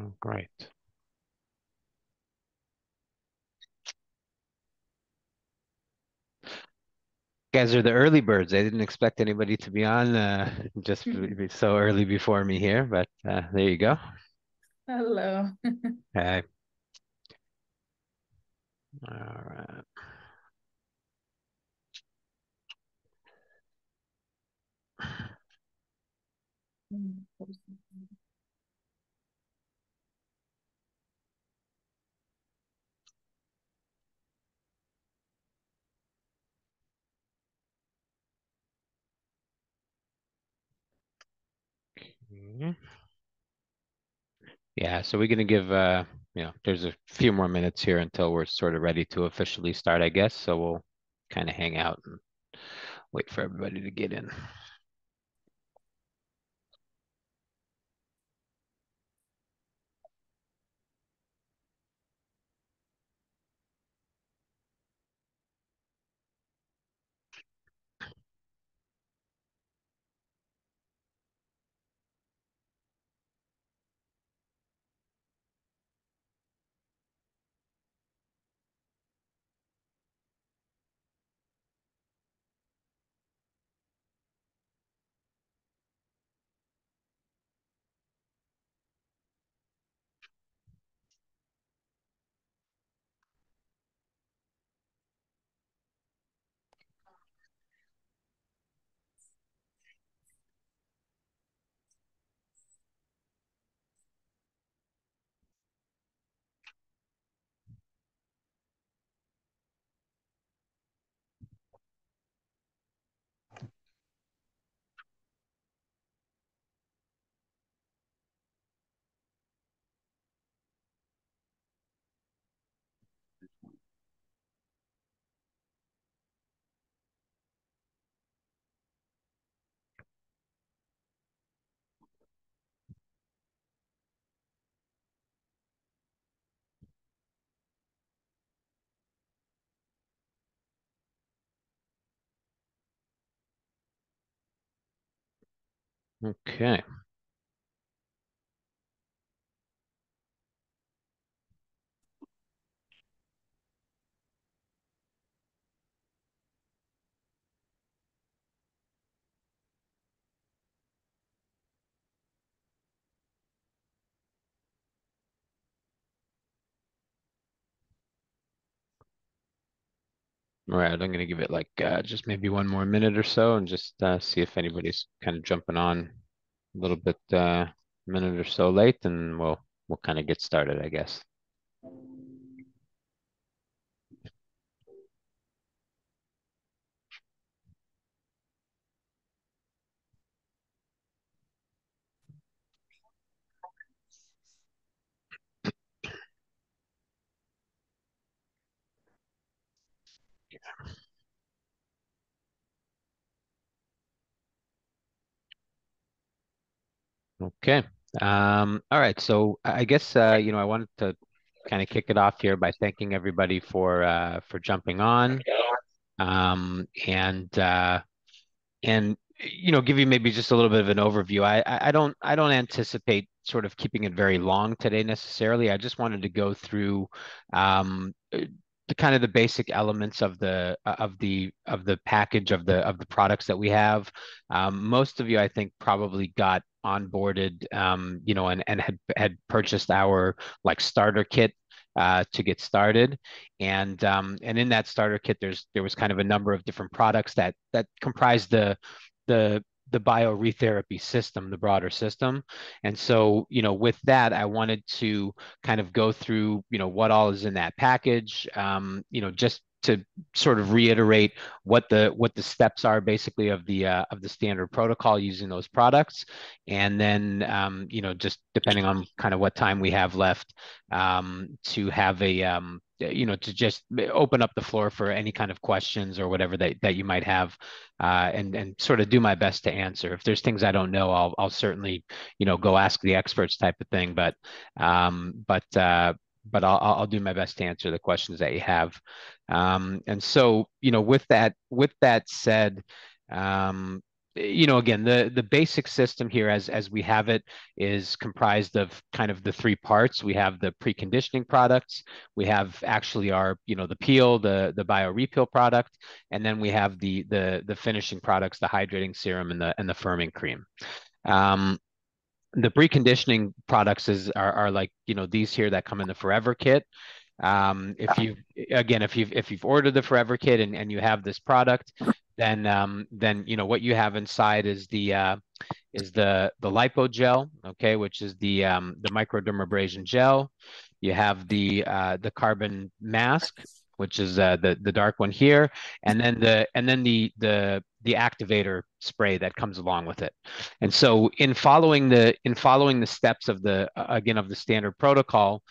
Oh, great. Guys are the early birds. I didn't expect anybody to be on just so early before me here, but there you go. Hello. Okay. All right. Mhm. Yeah, so we're gonna give there's a few more minutes here until we're sort of ready to officially start, I guess. So we'll kind of hang out and wait for everybody to get in. Okay. All right, I'm gonna give it like just maybe one more minute or so and just see if anybody's kind of jumping on a little bit minute or so late, and we'll kind of get started, I guess. Okay. All right. So I guess I wanted to kind of kick it off here by thanking everybody for jumping on. And give you maybe just a little bit of an overview. I don't anticipate sort of keeping it very long today necessarily. I just wanted to go through the kind of the basic elements of the package of the products that we have. Most of you, I think, probably got onboarded, and had purchased our like starter kit to get started. And in that starter kit, there was kind of a number of different products that comprise the the bioretherapy system, the broader system. And so, with that, I wanted to kind of go through, what all is in that package, just to sort of reiterate what the steps are basically of the standard protocol using those products. And then, just depending on kind of what time we have left, to have to just open up the floor for any kind of questions or whatever that you might have, and sort of do my best to answer. If there's things I don't know, I'll certainly, go ask the experts type of thing. But I'll do my best to answer the questions that you have. And so, with that said, um, again, the basic system here as we have it is comprised of kind of the three parts. We have the preconditioning products, we have actually our, the peel, the bio repeal product, and then we have the finishing products, the hydrating serum and the firming cream. Um, the preconditioning products are like, these here that come in the Forever Kit. If you again, if you've ordered the Forever Kit and you have this product, then what you have inside is the lipo gel, okay, which is the microdermabrasion gel. You have the carbon mask, which is the dark one here, and then the activator spray that comes along with it. And so in following the steps of the again of the standard protocol,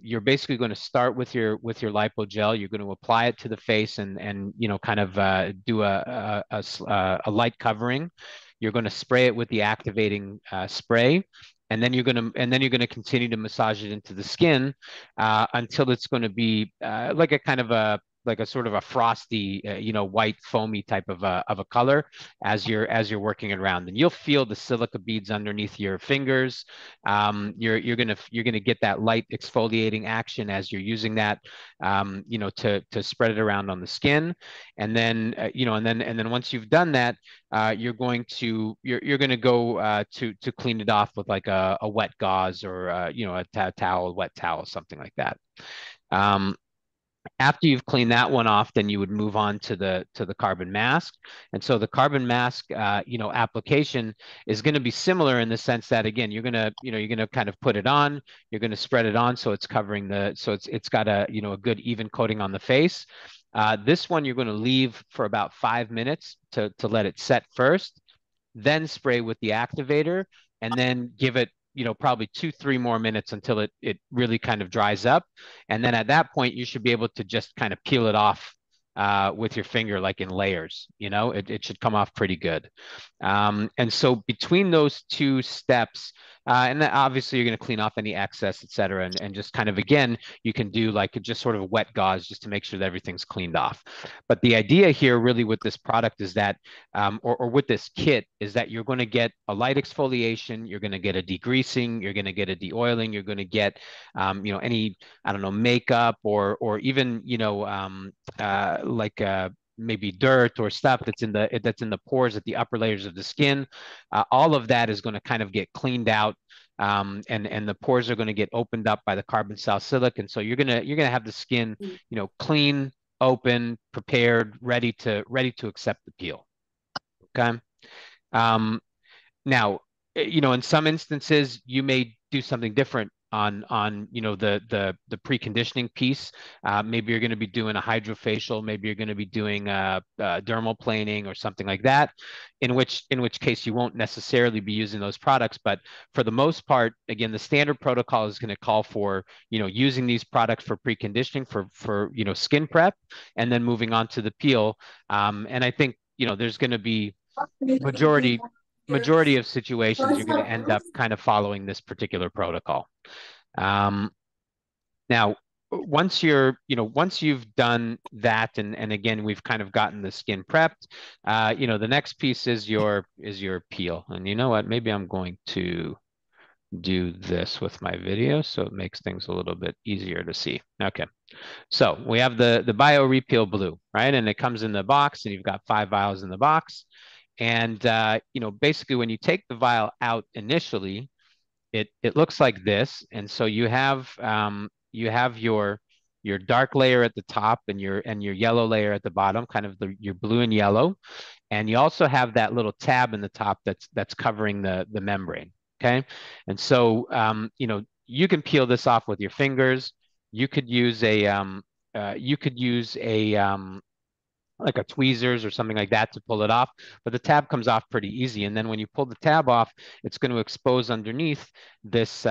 you're basically going to start with your lipo gel. You're going to apply it to the face and kind of do a light covering. You're going to spray it with the activating spray, and then you're going to continue to massage it into the skin until it's going to be like a kind of a sort of a frosty, white foamy type of a color as you're working it around, and you'll feel the silica beads underneath your fingers. You're gonna get that light exfoliating action as you're using that, to spread it around on the skin, and then and then once you've done that, you're going to go to clean it off with like a wet gauze or a towel, wet towel, something like that. Um, After you've cleaned that one off, then you would move on to the carbon mask. And so the carbon mask, application is going to be similar in the sense that, again, you're gonna kind of put it on, you're going to spread it on so it's covering so it's got a good even coating on the face. This one you're going to leave for about 5 minutes to let it set first, then spray with the activator, and then give it, probably 2, 3 more minutes until it really kind of dries up. And then at that point, you should be able to just kind of peel it off with your finger, like in layers. It should come off pretty good. And so between those two steps, and then obviously you're going to clean off any excess, et cetera, and just kind of, again, you can do like just sort of a wet gauze just to make sure that everything's cleaned off. But the idea here really with this product is that, or with this kit, is that you're going to get a light exfoliation, you're going to get a degreasing, you're going to get a deoiling, you're going to get, any, I don't know, makeup or even, like maybe dirt or stuff that's in the pores at the upper layers of the skin. All of that is going to kind of get cleaned out, and the pores are going to get opened up by the carbon salicylic, and so you're gonna have the skin, clean, open, prepared, ready to accept the peel. Okay. Um, Now, in some instances, you may do something different on the preconditioning piece. Maybe you're going to be doing a hydrofacial. Maybe you're going to be doing dermal planing or something like that. In which case you won't necessarily be using those products. But for the most part, again, the standard protocol is going to call for using these products for preconditioning for skin prep, and then moving on to the peel. And I think there's going to be majority majority of situations you're going to end up kind of following this particular protocol. Um, Now, once you've done that, and again, we've kind of gotten the skin prepped, the next piece is your peel. And you know what? Maybe I'm going to do this with my video so it makes things a little bit easier to see. Okay. So we have the Bio Repeal Blue, right? And it comes in the box, and you've got 5 vials in the box. And basically, when you take the vial out initially, it looks like this. And so you have your dark layer at the top and your yellow layer at the bottom, kind of your blue and yellow. And you also have that little tab in the top that's covering the membrane. Okay. And so you can peel this off with your fingers. You could use a like a tweezers or something like that to pull it off, but the tab comes off pretty easy. And then when you pull the tab off, it's going to expose underneath this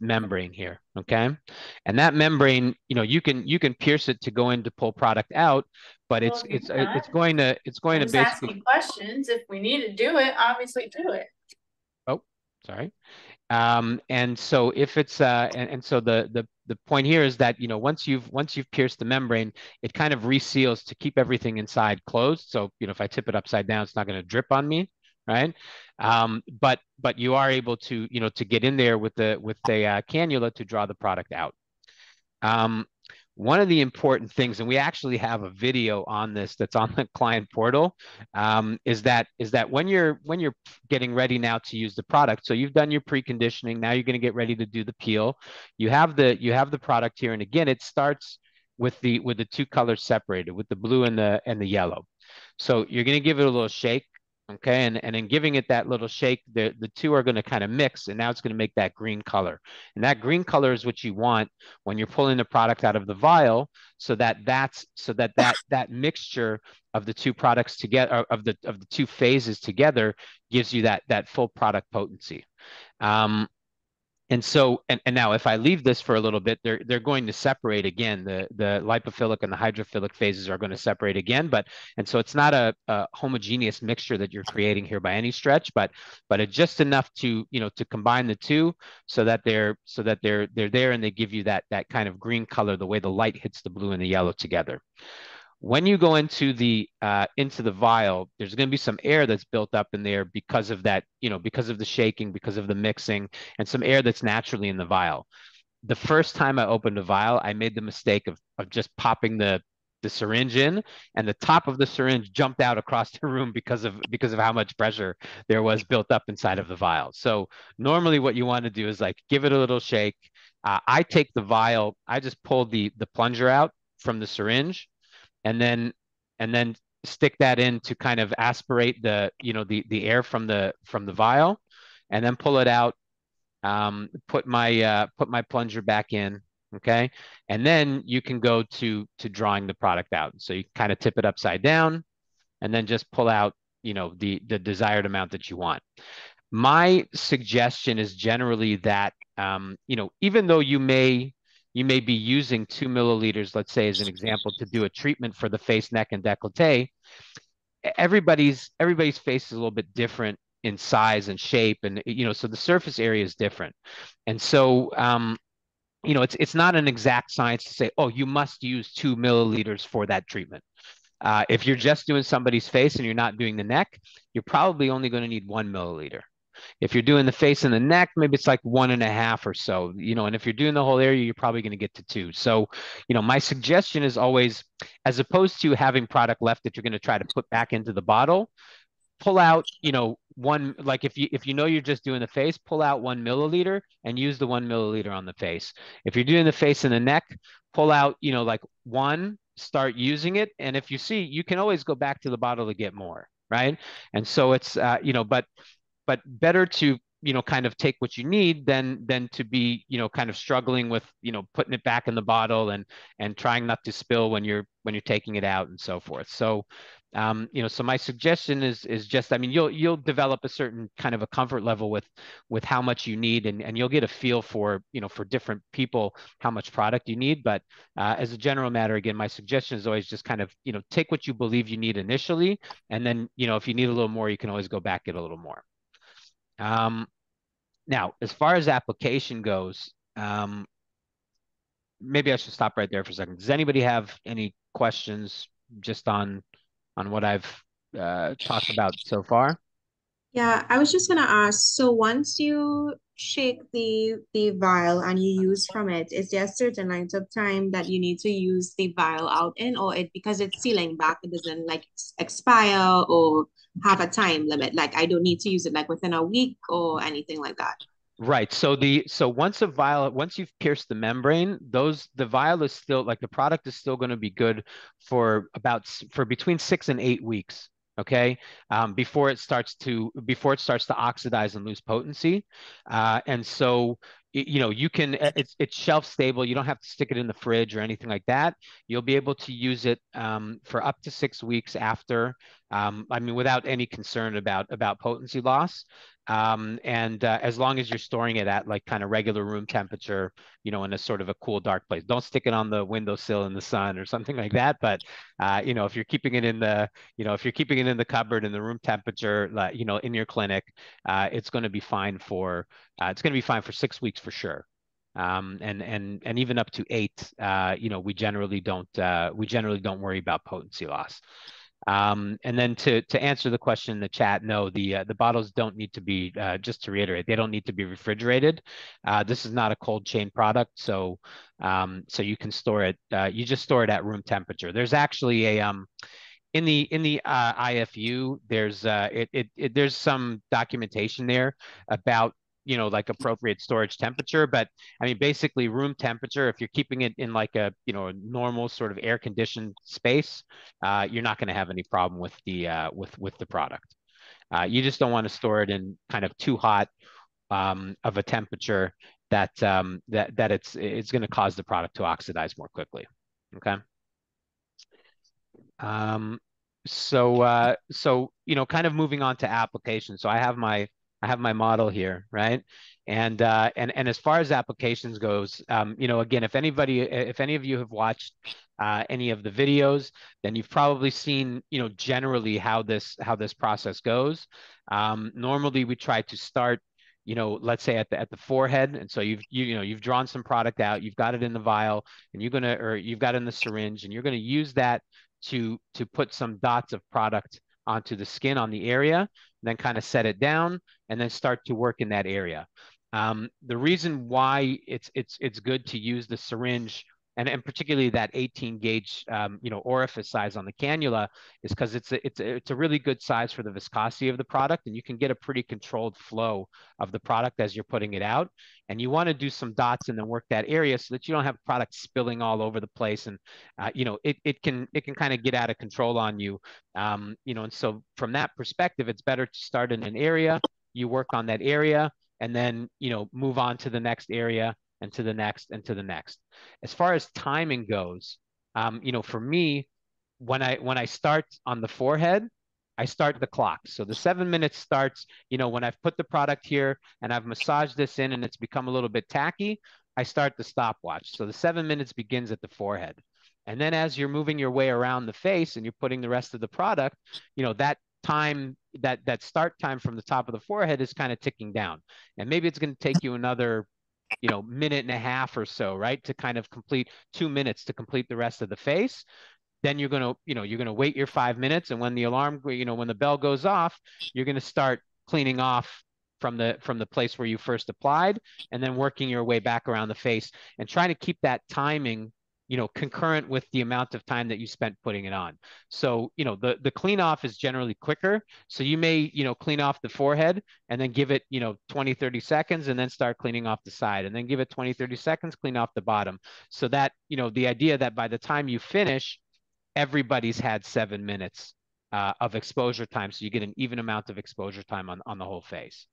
membrane here. Okay. And that membrane, you can pierce it to go in to pull product out, but Well, it's if it's you're not, it's going to it's going I'm to just basically. asking questions. If we need to do it, obviously do it. Oh. Sorry. And so if it's and so the point here is that, once you've pierced the membrane, it kind of reseals to keep everything inside closed. So, if I tip it upside down, it's not going to drip on me, right? But you are able to, to get in there with a cannula to draw the product out. Um, One of the important things, and we actually have a video on this that's on the client portal, is that when you're getting ready now to use the product. So you've done your preconditioning. Now you're going to get ready to do the peel. You have the product here, and again, it starts with the two colors separated, with the blue and the yellow. So you're going to give it a little shake. Okay, and in giving it that little shake, the two are going to kind of mix, and now it's going to make that green color. And that green color is what you want when you're pulling the product out of the vial, so that mixture of the two products together, of the two phases together, gives you that full product potency. Um, and now if I leave this for a little bit, they're going to separate again. The lipophilic and the hydrophilic phases are going to separate again, and so it's not a homogeneous mixture that you're creating here by any stretch, but it's just enough to combine the two, so that they're there, and they give you that kind of green color, the way the light hits the blue and the yellow together. When you go into the vial, there's going to be some air that's built up in there because of that, because of the shaking, because of the mixing, and some air that's naturally in the vial. The first time I opened a vial, I made the mistake of just popping the syringe in, and the top of the syringe jumped out across the room because of how much pressure there was built up inside of the vial. So normally what you want to do is like give it a little shake. I take the vial, I just pull the plunger out from the syringe, and then stick that in to kind of aspirate the air from the vial, and then pull it out. Put my plunger back in. Okay, and then you can go to drawing the product out. So you kind of tip it upside down, and then just pull out the desired amount that you want. My suggestion is generally that, even though you may be using 2 milliliters, let's say as an example, to do a treatment for the face, neck, and décolleté. Everybody's face is a little bit different in size and shape, and so the surface area is different. And so, it's not an exact science to say, oh, you must use 2 milliliters for that treatment. If you're just doing somebody's face and you're not doing the neck, you're probably only going to need 1 milliliter. If you're doing the face and the neck, maybe it's like 1.5 or so, and if you're doing the whole area, you're probably going to get to 2. So, my suggestion is always, as opposed to having product left that you're going to try to put back into the bottle, pull out, one, like if you know you're just doing the face, pull out 1 milliliter and use the 1 milliliter on the face. If you're doing the face and the neck, pull out, like one, start using it. And if you see, you can always go back to the bottle to get more, right? And so it's, but better to kind of take what you need than to be kind of struggling with putting it back in the bottle and trying not to spill when you're taking it out and so forth. So so my suggestion is just, I mean, you'll develop a certain kind of a comfort level with how much you need, and you'll get a feel for different people how much product you need. But as a general matter, again, my suggestion is always just kind of take what you believe you need initially, and then if you need a little more, you can always go back, get a little more. Um, Now, as far as application goes, maybe I should stop right there for a second. Does anybody have any questions just on what I've talked about so far? Yeah, I was just gonna ask, so once you shake the vial and you use from it, is there a certain length of time that you need to use the vial out in, or it because it's sealing back, it doesn't like expire or have a time limit? Like I don't need to use it like within a week or anything like that. Right. So once you've pierced the membrane, the vial is still, like, the product is still going to be good for between 6 and 8 weeks. Okay. Before it starts to oxidize and lose potency. And so it's shelf stable. You don't have to stick it in the fridge or anything like that. You'll be able to use it for up to 6 weeks after. I mean, without any concern about potency loss. And as long as you're storing it at like kind of regular room temperature, in a sort of a cool, dark place. Don't stick it on the windowsill in the sun or something like that. But if you're keeping it in the, if you're keeping it in the cupboard in the room temperature, like, in your clinic, it's going to be fine for it's going to be fine for 6 weeks for sure. And even up to 8, we generally don't worry about potency loss. And then to answer the question in the chat, no, the bottles don't need to be, just to reiterate, they don't need to be refrigerated. This is not a cold chain product, so you can store it. You just store it at room temperature. There's actually a in the IFU, there's some documentation there about like appropriate storage temperature, but I mean basically room temperature. If you're keeping it in like a a normal sort of air conditioned space, you're not going to have any problem with the product. You just don't want to store it in kind of too hot of a temperature that it's going to cause the product to oxidize more quickly. Okay. Um, so kind of moving on to applications. So I have my model here, right? And as far as applications goes, again, if any of you have watched any of the videos, then you've probably seen, generally how this process goes. Normally, we try to start, let's say at the forehead, and so you've drawn some product out, you've got it in the vial, and you've got it in the syringe, and you're gonna use that to put some dots of product onto the skin on the area, then kind of set it down, and then start to work in that area. The reason why it's good to use the syringe and particularly that 18 gauge orifice size on the cannula is because it's a really good size for the viscosity of the product, and you can get a pretty controlled flow of the product as you're putting it out. And you want to do some dots and then work that area so that you don't have product spilling all over the place, and it can kind of get out of control on you. And so from that perspective, it's better to start in an area, you work on that area, and then move on to the next area and to the next and to the next. As far as timing goes, for me, when I start on the forehead, I start the clock. So the 7 minutes starts, when I've put the product here and I've massaged this in and it's become a little bit tacky, I start the stopwatch. So the 7 minutes begins at the forehead. And then as you're moving your way around the face and you're putting the rest of the product, that time, that start time from the top of the forehead is kind of ticking down. And maybe it's going to take you another minute and a half or so, right? To kind of complete 2 minutes to complete the rest of the face. Then you're gonna wait your 5 minutes, and when the alarm, when the bell goes off, you're gonna start cleaning off from the place where you first applied, and then working your way back around the face and trying to keep that timing concurrent with the amount of time that you spent putting it on. So, the clean off is generally quicker. So you may, clean off the forehead and then give it, 20, 30 seconds and then start cleaning off the side, and then give it 20, 30 seconds, clean off the bottom. So that, the idea that by the time you finish, everybody's had 7 minutes of exposure time. So you get an even amount of exposure time on the whole face.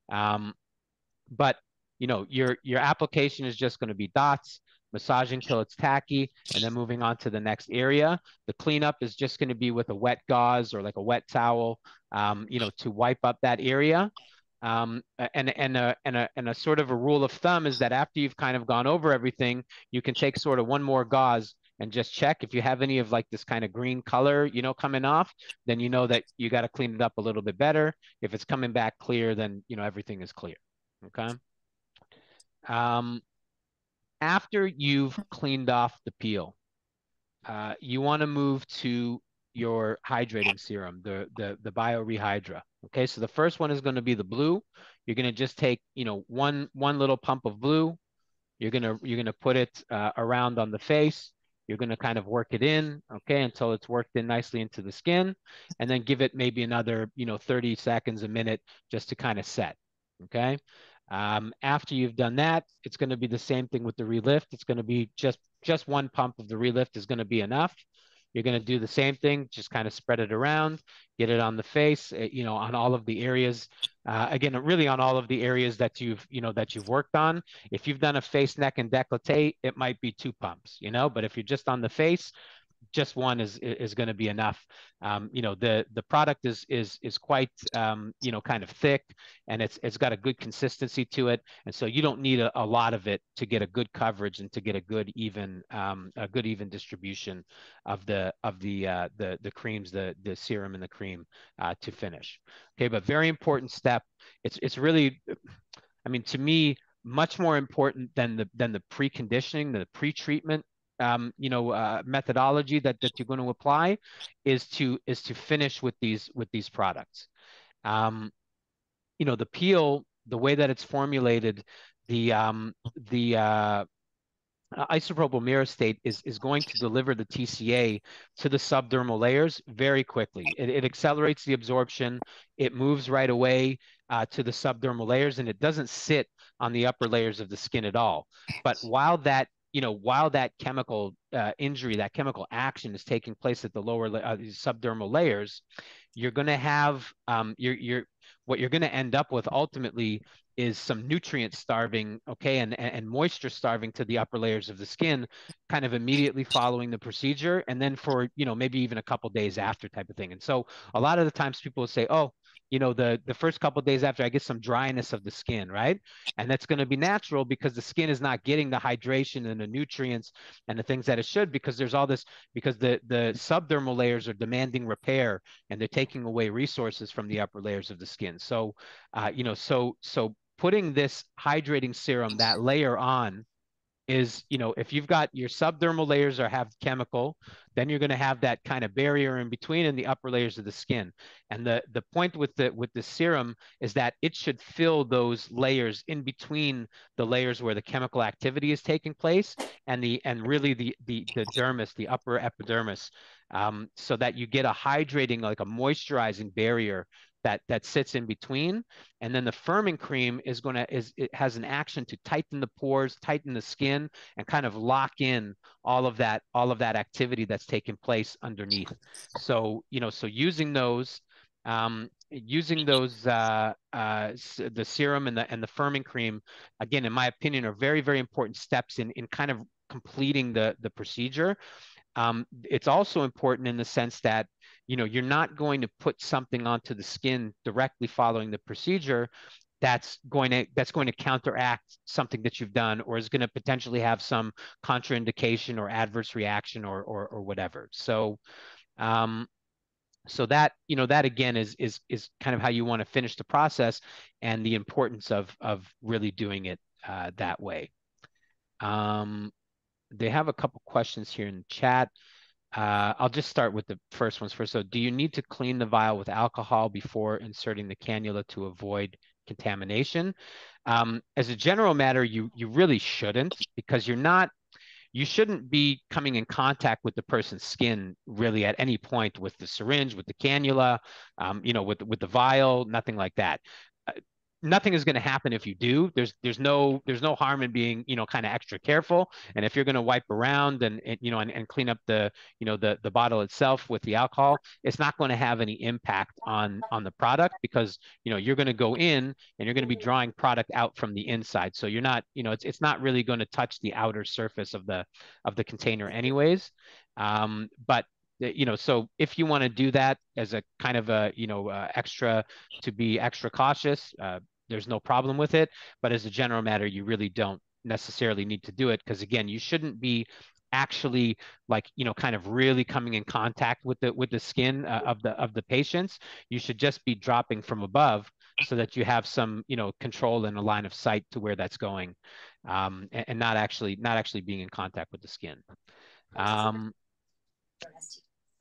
But your application is just going to be dots, massaging till it's tacky, and then moving on to the next area. The cleanup is just going to be with a wet gauze or like a wet towel, to wipe up that area. And a sort of a rule of thumb is that after you've kind of gone over everything, you can take sort of one more gauze and just check if you have any of like this kind of green color, coming off, then you know that you got to clean it up a little bit better. If it's coming back clear, then everything is clear. Okay. Um, After you've cleaned off the peel, you want to move to your hydrating serum, the BioRehydra. Okay, so the first one is going to be the blue. You're going to just take, one little pump of blue. You're gonna put it around on the face. You're gonna kind of work it in, okay, until it's worked in nicely into the skin, and then give it maybe another, 30 seconds, a minute, just to kind of set, okay. After you've done that, it's going to be the same thing with the relift. It's going to be just one pump of the relift is going to be enough. You're going to do the same thing, just kind of spread it around, get it on the face, on all of the areas. Again, really on all of the areas that you've worked on. If you've done a face, neck, and décolleté, it might be 2 pumps, but if you're just on the face, just one is going to be enough. The product is quite kind of thick, and it's got a good consistency to it, and so you don't need a lot of it to get a good coverage and to get a good even distribution of the creams, the serum and the cream to finish. Okay, but very important step. It's really, I mean, to me, much more important than the preconditioning, the pre-treatment methodology that you're going to apply is to finish with these products. The peel, the way that it's formulated, the isopropyl myristate is going to deliver the TCA to the subdermal layers very quickly. It accelerates the absorption. It moves right away to the subdermal layers, and it doesn't sit on the upper layers of the skin at all. But while that chemical injury, that chemical action is taking place at the lower subdermal layers, you're going to have what you're going to end up with ultimately is some nutrient starving, okay, and moisture starving to the upper layers of the skin, kind of immediately following the procedure, and then for maybe even a couple days after, type of thing. And so a lot of the times people will say, oh, the first couple of days after, I get some dryness of the skin, right? And that's going to be natural because the skin is not getting the hydration and the nutrients and the things that it should, because there's all this, because the subdermal layers are demanding repair, and they're taking away resources from the upper layers of the skin. So so putting this hydrating serum, that layer on, is, if you've got your subdermal layers or have chemical, then you're going to have that kind of barrier in between in the upper layers of the skin. And the point with the serum is that it should fill those layers in between the layers where the chemical activity is taking place, and really the dermis, the upper epidermis, so that you get a hydrating, like a moisturizing barrier that sits in between. And then the firming cream it has an action to tighten the pores, tighten the skin, and kind of lock in all of that activity that's taking place underneath. So using those the serum and the firming cream, again, in my opinion, are very, very important steps in kind of completing the procedure. It's also important in the sense that you're not going to put something onto the skin directly following the procedure that's going to counteract something that you've done, or is going to potentially have some contraindication or adverse reaction or whatever. So that that again is kind of how you want to finish the process, and the importance of really doing it that way. They have a couple questions here in the chat. I'll just start with the first ones first. So, do you need to clean the vial with alcohol before inserting the cannula to avoid contamination? As a general matter, you really shouldn't, because you shouldn't be coming in contact with the person's skin really at any point with the syringe, with the cannula, with the vial, nothing like that. Nothing is going to happen if you do. There's no harm in being kind of extra careful. And if you're going to wipe around and clean up the bottle itself with the alcohol, it's not going to have any impact on the product, because you're going to go in and you're going to be drawing product out from the inside. So you're not it's not really going to touch the outer surface of the container anyways. But so if you want to do that as a kind of a extra, to be extra cautious, there's no problem with it. But as a general matter, you really don't necessarily need to do it, because again, you shouldn't be actually, like, kind of really coming in contact with the skin of the patients. You should just be dropping from above, so that you have some control and a line of sight to where that's going, and not actually being in contact with the skin.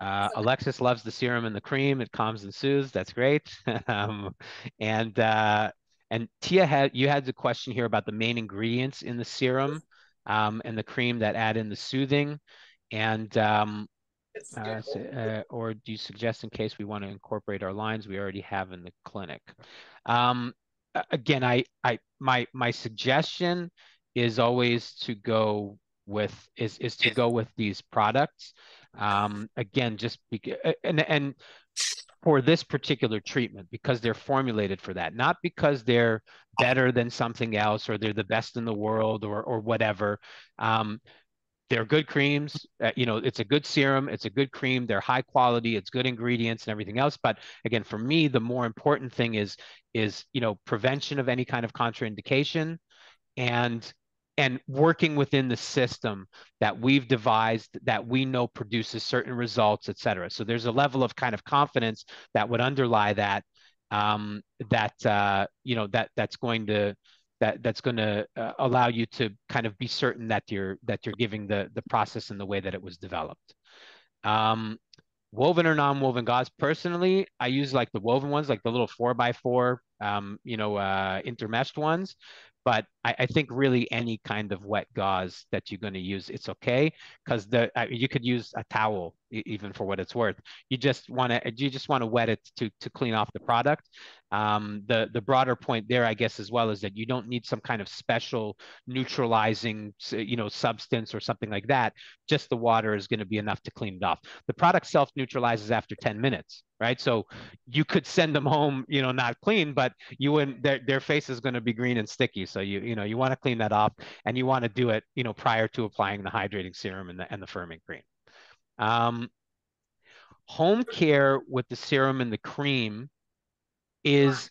Alexis loves the serum and the cream. It calms and soothes. That's great. And Tia, you had the question here about the main ingredients in the serum and the cream that add in the soothing. And or do you suggest, in case we want to incorporate our lines we already have in the clinic? Again, my suggestion is always to go with these products. Again, just and for this particular treatment, because they're formulated for that, not because they're better than something else, or they're the best in the world, or whatever. they're good creams. It's a good serum. It's a good cream. They're high quality. It's good ingredients and everything else. But again, for me, the more important thing is prevention of any kind of contraindication and working within the system that we've devised that we know produces certain results, et cetera. So there's a level of kind of confidence that would underlie that that's going to allow you to kind of be certain that you're giving the process in the way that it was developed. Um, Woven or non-woven gauze. Personally, I use like the woven ones, like the little 4x4, intermeshed ones. But I think really any kind of wet gauze that you're going to use, it's okay because you could use a towel even for what it's worth. You just want to wet it to clean off the product. The broader point there, I guess, as well, is that you don't need some kind of special neutralizing, substance or something like that. Just the water is going to be enough to clean it off. The product self neutralizes after 10 minutes, right? So you could send them home, not clean, but you wouldn't, their face is going to be green and sticky. So you want to clean that off, and you want to do it, prior to applying the hydrating serum and the firming cream. Um, Home care with the serum and the cream is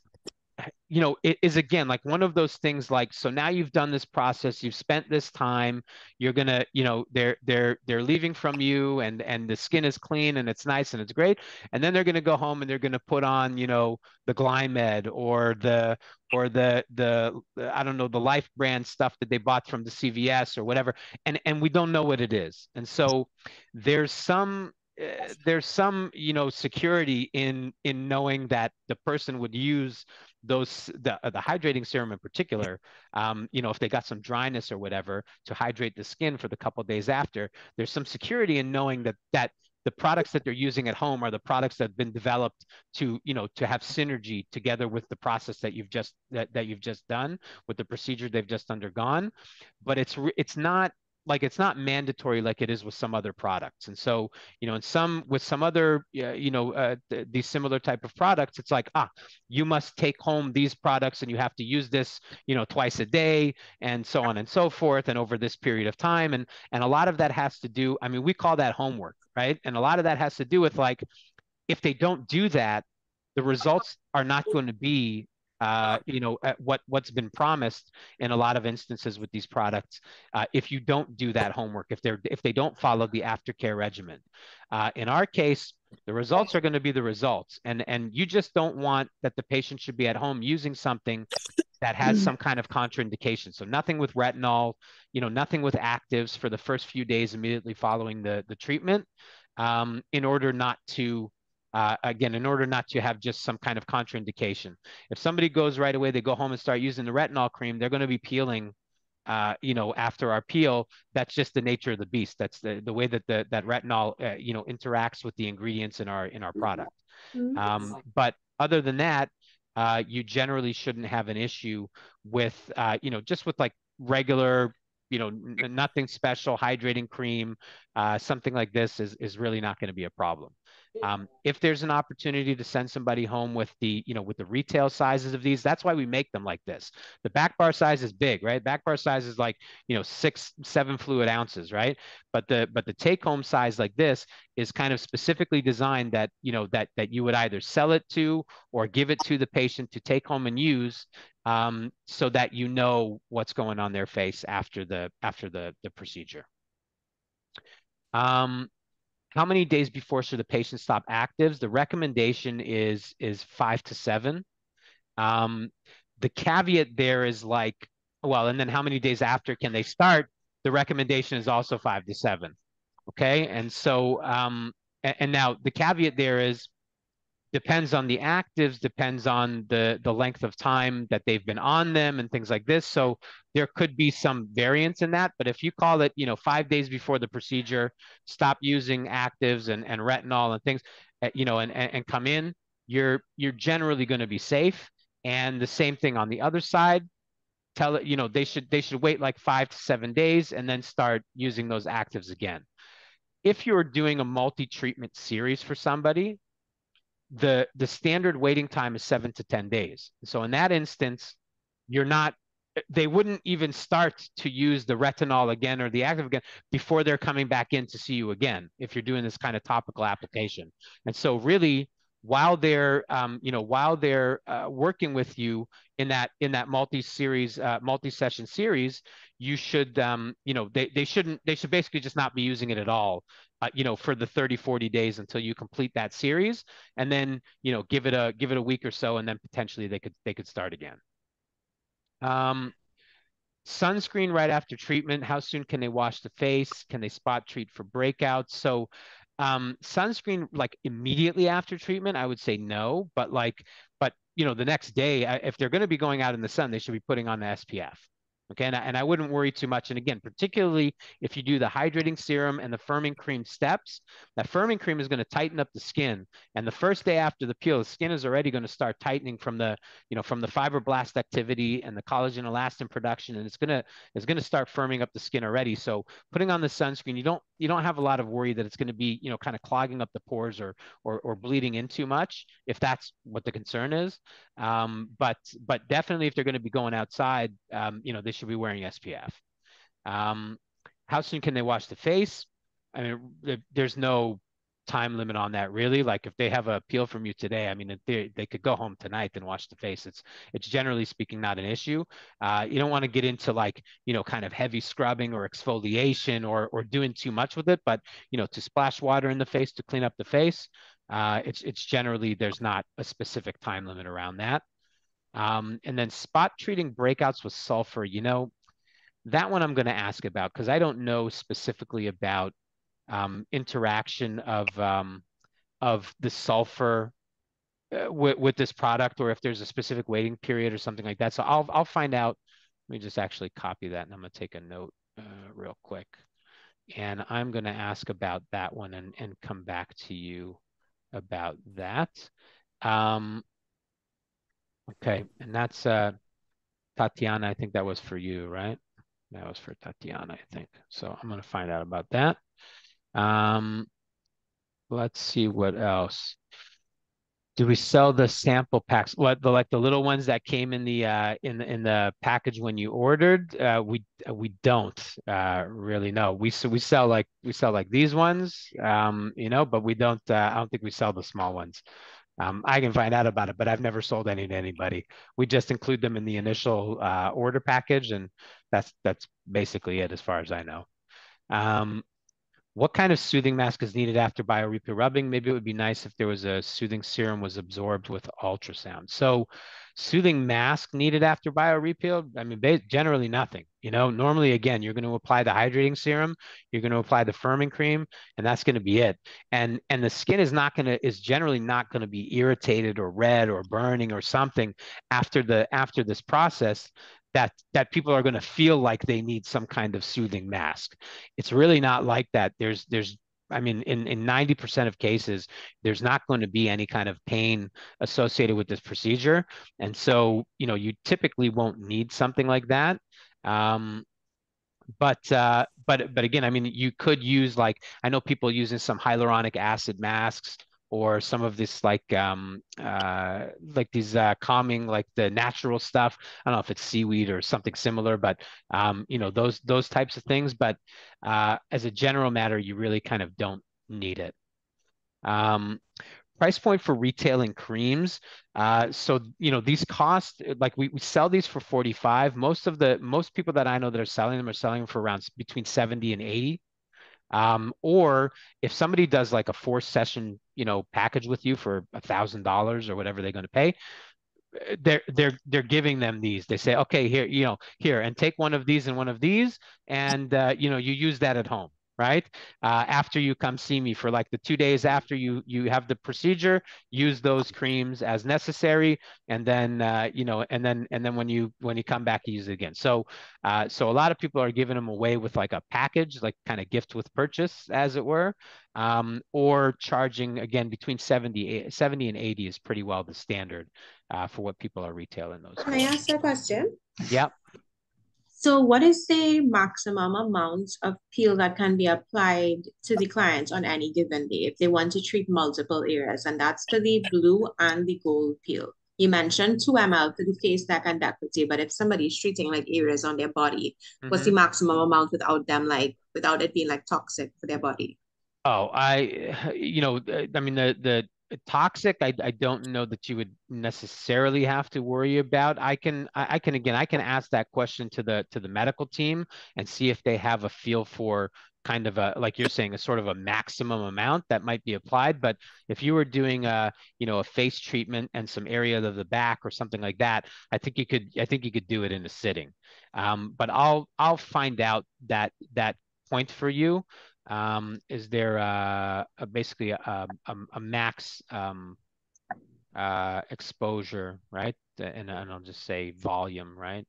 it is again like one of those things, like, so now you've done this process, you've spent this time, you're gonna, they're leaving from you, and the skin is clean and it's nice and it's great, and then they're gonna go home and they're gonna put on, the Glymed or the I don't know, the Life brand stuff that they bought from the CVS or whatever, and we don't know what it is, and so there's some security in knowing that the person would use the hydrating serum in particular, if they got some dryness or whatever, to hydrate the skin for the couple of days after. There's some security in knowing that the products that they're using at home are the products that have been developed to have synergy together with the process that you've just done, with the procedure they've just undergone. But it's not mandatory like it is with some other products. And so, with some other, these similar type of products, it's like, you must take home these products and you have to use this, twice a day, and so on and so forth, and over this period of time. And a lot of that has to do, I mean, we call that homework, right? And a lot of that has to do with, like, if they don't do that, the results are not going to be what's been promised in a lot of instances with these products. If you don't do that homework, if they don't follow the aftercare regimen. In our case, the results are going to be the results, and you just don't want that the patient should be at home using something that has some kind of contraindication. So nothing with retinol, nothing with actives for the first few days immediately following the treatment, in order not to have just some kind of contraindication. If somebody goes right away, they go home and start using the retinol cream, they're going to be peeling, after our peel. That's just the nature of the beast. That's the way that retinol, interacts with the ingredients in our product. But other than that, you generally shouldn't have an issue with, just with like regular, nothing special hydrating cream. Something like this is really not going to be a problem. If there's an opportunity to send somebody home with the retail sizes of these, that's why we make them like this. The back bar size is big, right? Back bar size is like, 6, 7 fluid ounces, right? But the take home size like this is kind of specifically designed that, that you would either sell it to or give it to the patient to take home and use, so that you know what's going on their face after the procedure. How many days before should the patient stop actives? The recommendation is 5 to 7. The caveat there is like, well, and then how many days after can they start? The recommendation is also 5 to 7. Okay, and so and now the caveat there is, depends on the actives, depends on the length of time that they've been on them and things like this. So there could be some variance in that. But if you call it, 5 days before the procedure, stop using actives and retinol and things, and come in, you're generally going to be safe. And the same thing on the other side. Tell it, they should wait like 5 to 7 days and then start using those actives again. If you're doing a multi-treatment series for somebody, the standard waiting time is 7 to 10 days. So in that instance, you're not they wouldn't even start to use the retinol again or the active again before they're coming back in to see you again if you're doing this kind of topical application. And so really, while they're while they're working with you in that multi-series multi-session series, you should they should basically just not be using it at all, for the 30-40 days until you complete that series, and then give it a week or so, and then potentially they could start again. um, Sunscreen right after treatment. How soon can they wash the face? Can they spot treat for breakouts? So, sunscreen like immediately after treatment, I would say no. But the next day, if they're going to be going out in the sun, they should be putting on the SPF. Okay, and I wouldn't worry too much. And again, particularly if you do the hydrating serum and the firming cream steps, that firming cream is going to tighten up the skin. And the first day after the peel, the skin is already going to start tightening from the fibroblast activity and the collagen elastin production, and it's gonna start firming up the skin already. So putting on the sunscreen, you don't have a lot of worry that it's going to be kind of clogging up the pores or bleeding in too much, if that's what the concern is. But definitely if they're going to be going outside, they should be wearing SPF. Um, how soon can they wash the face? I mean, there's no time limit on that really. Like if they have a peel from you today, I mean, they could go home tonight and wash the face. It's generally speaking not an issue. You don't want to get into like, kind of heavy scrubbing or exfoliation or doing too much with it, but to splash water in the face to clean up the face, it's generally there's not a specific time limit around that. And then spot treating breakouts with sulfur, that one I'm going to ask about because I don't know specifically about interaction of the sulfur with this product, or if there's a specific waiting period or something like that. So I'll find out. Let me just actually copy that, and I'm going to take a note real quick. And I'm going to ask about that one and come back to you about that. Okay, and that's Tatiana. I think that was for you, right? That was for Tatiana, I think. So I'm going to find out about that. Um, let's see what else. Do we sell the sample packs? What the little ones that came in the package when you ordered? We don't really know. We sell like these ones, but we don't. I don't think we sell the small ones. I can find out about it, but I've never sold any to anybody. We just include them in the initial order package, and that's basically it as far as I know. Um, what kind of soothing mask is needed after BioReapil rubbing? Maybe it would be nice if there was a soothing serum was absorbed with ultrasound. So soothing mask needed after BioReapil? I mean, generally nothing. Normally, again, you're going to apply the hydrating serum, you're going to apply the firming cream, and that's going to be it. And the skin is generally not going to be irritated or red or burning or something after this process that people are going to feel like they need some kind of soothing mask. It's really not like that. I mean, in 90% of cases, there's not going to be any kind of pain associated with this procedure. And so, you typically won't need something like that. Um, but again, I mean, you could use I know people using some hyaluronic acid masks or some of this like these calming, like the natural stuff. I don't know if it's seaweed or something similar, but those types of things. But as a general matter, you really kind of don't need it. Um, price point for retailing creams. So these cost, like we sell these for 45. Most people that I know that are selling them for around between 70 and 80. Or if somebody does like a 4 session, package with you for $1,000 or whatever they're going to pay, they're giving them these. They say, okay, here, and take one of these and one of these, and you use that at home, right? After you come see me for like the 2 days after you have the procedure, use those creams as necessary, and then and then when you come back, you use it again. So a lot of people are giving them away with like a package, like kind of gift with purchase, as it were, or charging again between 70 and 80 is pretty well the standard for what people are retailing those Can I for. ask a question? Yeah. So what is the maximum amount of peel that can be applied to the client on any given day if they want to treat multiple areas? And that's for the blue and the gold peel. you mentioned 2 ml to the face, neck, and decollete, but if somebody's treating like areas on their body, what's the Hmm. maximum amount without them like without it being like toxic for their body? Oh, I mean, the toxic, I don't know that you would necessarily have to worry about. I can ask that question to the medical team and see if they have a feel for kind of a, like you're saying, a sort of a maximum amount that might be applied. But if you were doing a face treatment and some area of the back or something like that, I think you could do it in a sitting. But I'll find out that point for you. Is there basically a max exposure, right? And I'll just say volume, right?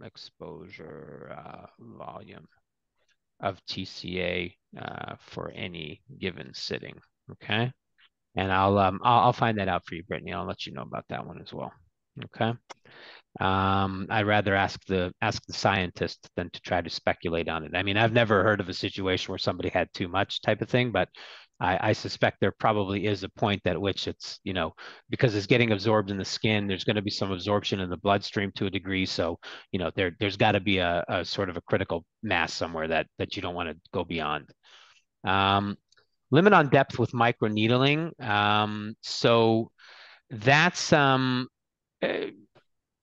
Exposure volume of TCA for any given sitting. Okay, and I'll find that out for you, Brittany. I'll let you know about that one as well. Okay. I'd rather ask the scientist than to try to speculate on it. I mean, I've never heard of a situation where somebody had too much type of thing, but I suspect there probably is a point at which it's, because it's getting absorbed in the skin, there's going to be some absorption in the bloodstream to a degree. So, there's got to be a sort of a critical mass somewhere that you don't want to go beyond. Um, Limit on depth with microneedling. So that's uh,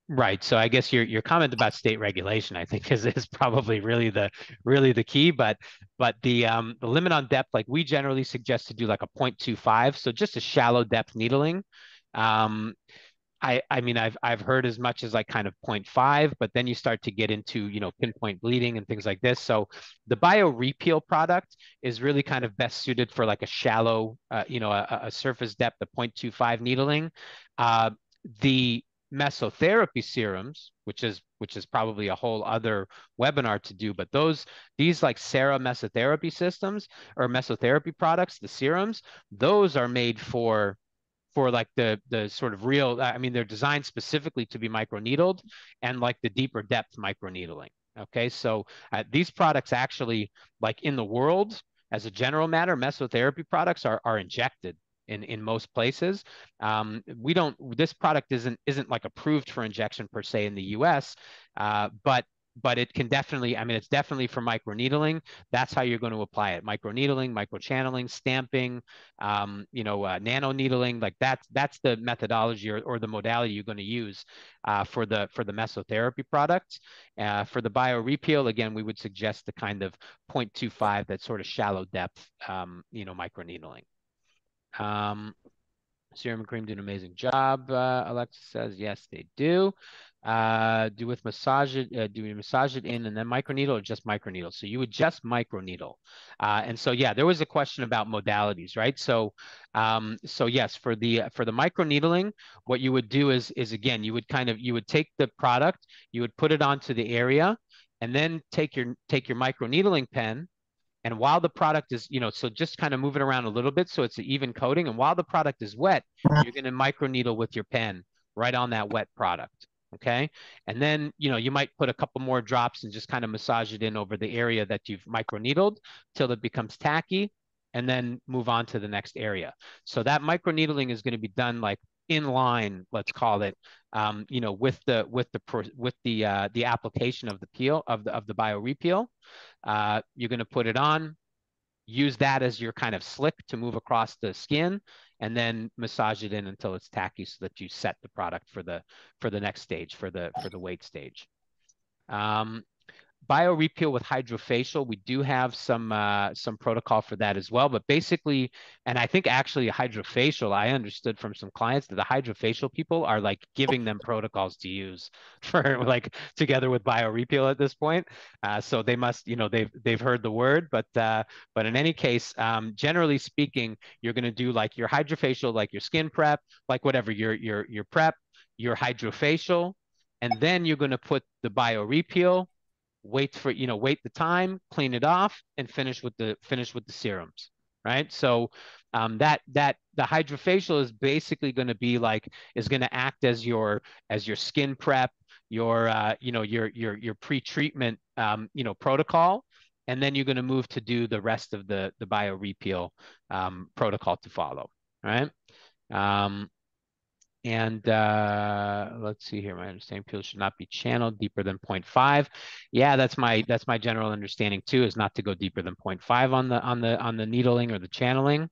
right. So I guess your comment about state regulation, I think, is probably really the key. But the limit on depth, like we generally suggest to do like a 0.25, so just a shallow depth needling. Um, I mean I've heard as much as like kind of zero point 0.5, but then you start to get into pinpoint bleeding and things like this. So the BioRepeal product is really kind of best suited for like a shallow, a surface depth of 0.25 needling. Uh, the mesotherapy serums, which is probably a whole other webinar to do, but these like Sera mesotherapy systems or mesotherapy products, the serums, those are made for like the sort of real, I mean, they're designed specifically to be microneedled and like the deeper depth microneedling. Okay, so these products actually, like in the world, as a general matter, mesotherapy products are injected in most places. We don't. This product isn't like approved for injection per se in the U.S., but it can definitely. I mean, it's definitely for microneedling. That's how you're going to apply it: microneedling, microchanneling, stamping, nano needling. Like that's the methodology or the modality you're going to use for the mesotherapy products. For the BioRepeal, again, we would suggest the kind of 0.25, that sort of shallow depth, microneedling. Um, Serum and cream do an amazing job. Alexa says, yes, they do. Do we massage it in and then microneedle or just microneedle? So you would just microneedle. And so, yeah, there was a question about modalities, right? So yes, for the microneedling, what you would do is again, you would take the product, you would put it onto the area, and then take your microneedling pen, and while the product is, so just kind of move it around a little bit so it's an even coating. And while the product is wet, you're going to microneedle with your pen right on that wet product. Okay. And then, you might put a couple more drops and just kind of massage it in over the area that you've microneedled till it becomes tacky, and then move on to the next area. So that microneedling is going to be done like in line, let's call it, with the application of the peel of the BioRepeal. You're going to put it on, use that as your kind of slick to move across the skin, and then massage it in until it's tacky so that you set the product for the next stage, for the weight stage. Um, BioRepeal with hydrofacial, we do have some protocol for that as well. But basically, and I think actually hydrofacial, I understood from some clients that the hydrofacial people are like giving them protocols to use for like together with BioRepeal at this point. So they must, they've heard the word. But in any case, generally speaking, you're going to do like your hydrofacial, like your skin prep, like whatever your prep, your hydrofacial, and then you're going to put the BioRepeal, wait the time, clean it off, and finish with the serums, right? So that the hydrofacial is basically going to be like, is going to act as your skin prep, your pre-treatment protocol, and then you're going to move to do the rest of the BioRepeal protocol to follow, right? um, And let's see here. My understanding, peels should not be channeled deeper than zero point 0.5. Yeah, that's my general understanding too, is not to go deeper than 0.5 on the needling or the channeling.